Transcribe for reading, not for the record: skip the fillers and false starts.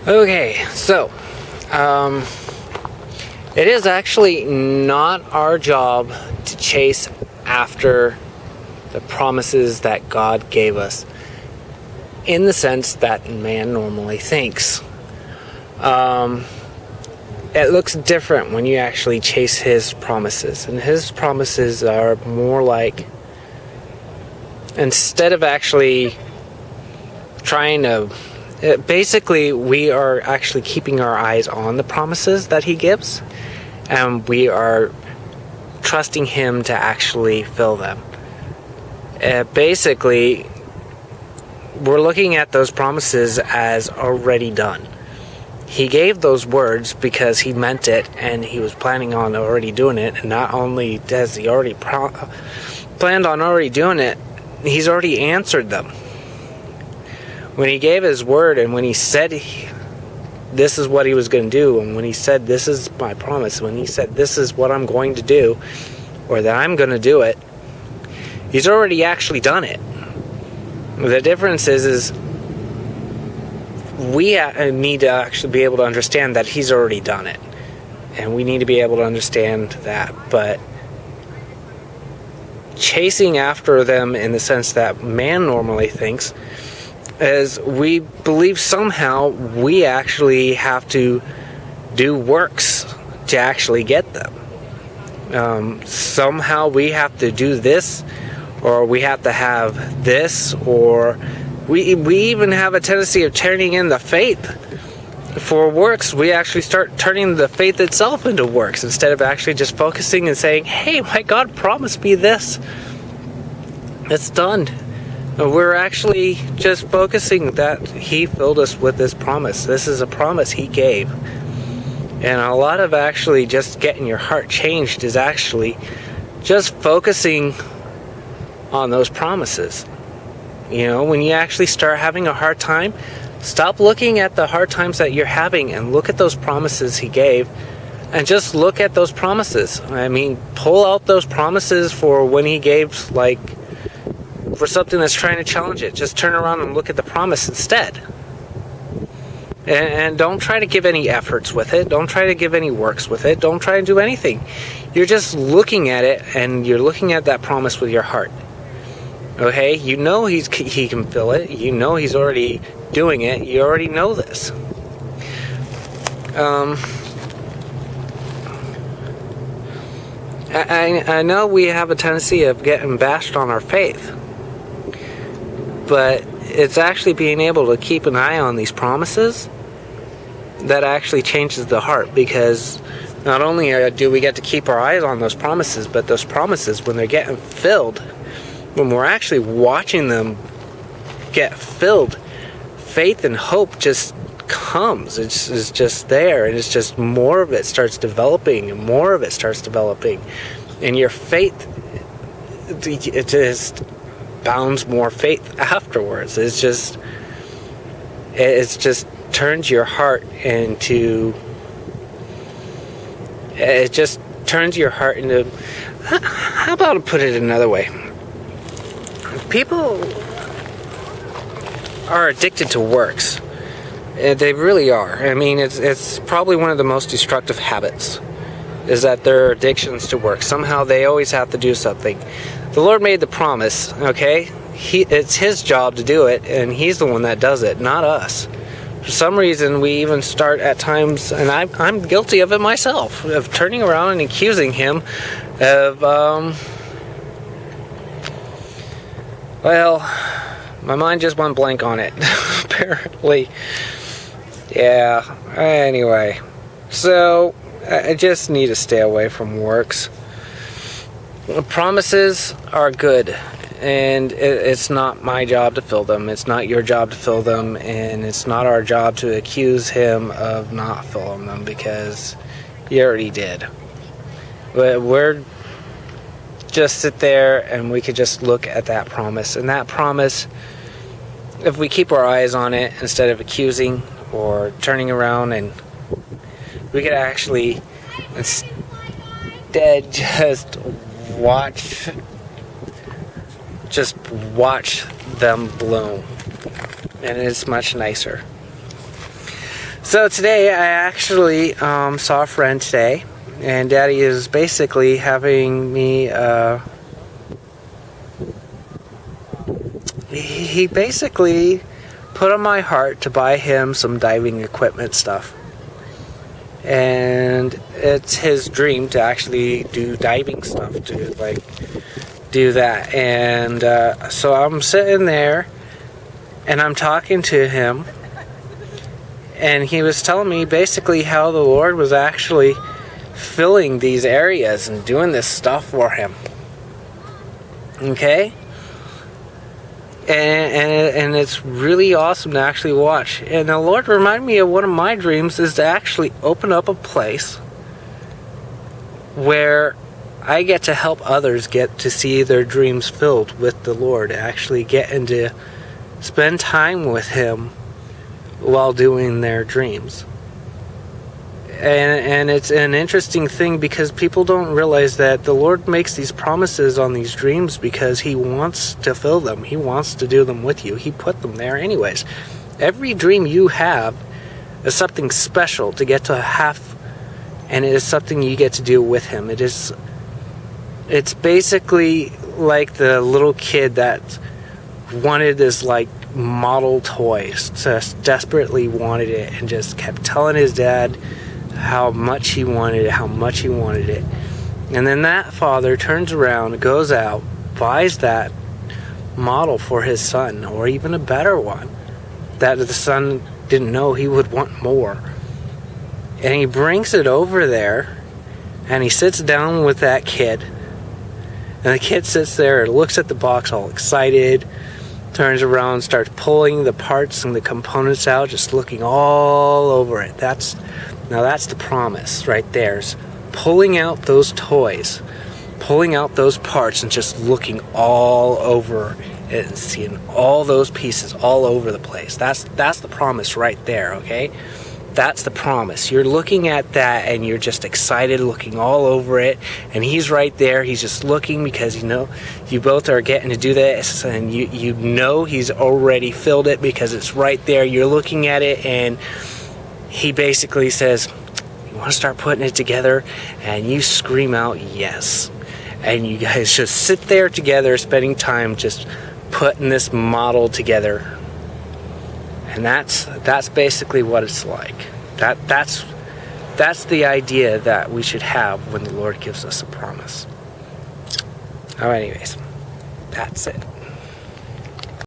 Okay, so it is actually not our job to chase after the promises that God gave us in the sense that man normally thinks. It looks different when you actually chase his promises, and his promises are more like, instead of actually trying to, basically we are actually keeping our eyes on the promises that he gives, and we are trusting him to actually fill them. Basically, we're looking at those promises as already done. He gave those words because he meant it, and he was planning on already doing it. And not only has he already planned on already doing it, he's already answered them. When he gave his word, and when he said this is what he was going to do, and when he said this is my promise, when he said this is what I'm going to do, or that I'm going to do it, he's already actually done it. The difference is we need to actually be able to understand that he's already done it. And we need to be able to understand that. But chasing after them in the sense that man normally thinks is we believe somehow we actually have to do works to actually get them. Somehow we have to do this, or we have to have this, or we even have a tendency of turning in the faith for works. We actually start turning the faith itself into works instead of actually just focusing and saying, hey, my God promised me this. It's done. We're actually just focusing that he filled us with this promise. This is a promise he gave. And a lot of actually just getting your heart changed is actually just focusing on those promises. You know, when you actually start having a hard time, stop looking at the hard times that you're having and look at those promises he gave, and just look at those promises. I mean, pull out those promises for when he gave, like, for something that's trying to challenge it. Just turn around and look at the promise instead. And don't try to give any efforts with it. Don't try to give any works with it. Don't try to do anything. You're just looking at it, and you're looking at that promise with your heart. Okay, you know he can fill it. You know he's already doing it. You already know this. I know we have a tendency of getting bashed on our faith, but it's actually being able to keep an eye on these promises that actually changes the heart, because not only do we get to keep our eyes on those promises, but those promises, when they're getting filled, when we're actually watching them get filled, faith and hope just comes. It's just there, and it's just more of it starts developing, and more of it starts developing. And your faith, it just bounds more faith afterwards. It just turns your heart into, how about to put it another way? People are addicted to works. They really are. I mean, it's probably one of the most destructive habits, is that their addictions to work. Somehow they always have to do something. The Lord made the promise, okay? It's his job to do it, and he's the one that does it, not us. For some reason, we even start at times, and I'm guilty of it myself, of turning around and accusing him of, well, my mind just went blank on it, apparently. Yeah, anyway. So, I just need to stay away from works. Promises are good, and it's not my job to fill them. It's not your job to fill them, and it's not our job to accuse him of not filling them, because he already did. But we're just sit there and we could just look at that promise. And that promise, if we keep our eyes on it instead of accusing or turning around, and we could actually instead just watch them bloom. And it's much nicer. So today I actually saw a friend today, and Daddy is basically having me, he basically put on my heart to buy him some diving equipment stuff. And it's his dream to actually do diving stuff, to like do that. And so I'm sitting there and I'm talking to him, and he was telling me basically how the Lord was actually filling these areas and doing this stuff for him. Okay? And it's really awesome to actually watch. And the Lord reminded me of one of my dreams is to actually open up a place where I get to help others get to see their dreams filled with the Lord, actually getting to spend time with Him while doing their dreams. And it's an interesting thing because people don't realize that the Lord makes these promises on these dreams because He wants to fill them. He wants to do them with you. He put them there anyways. Every dream you have is something special to get to have, and it is something you get to do with Him. It's basically like the little kid that wanted this like model toy, just desperately wanted it, and just kept telling his dad how much he wanted it, and then that father turns around, goes out, buys that model for his son, or even a better one that the son didn't know he would want more, and he brings it over there and he sits down with that kid, and the kid sits there and looks at the box all excited, turns around, starts pulling the parts and the components out, just looking all over it. That's the promise right there, is pulling out those toys, pulling out those parts, and just looking all over it and seeing all those pieces all over the place. That's the promise right there, okay? That's the promise. You're looking at that and you're just excited, looking all over it, and He's right there. He's just looking because you both are getting to do this, and you know He's already filled it because it's right there. You're looking at it, and He basically says, "You want to start putting it together?" And you scream out, "Yes." And you guys just sit there together, spending time just putting this model together. And that's basically what it's like. That's the idea that we should have when the Lord gives us a promise. Oh, anyways, that's it.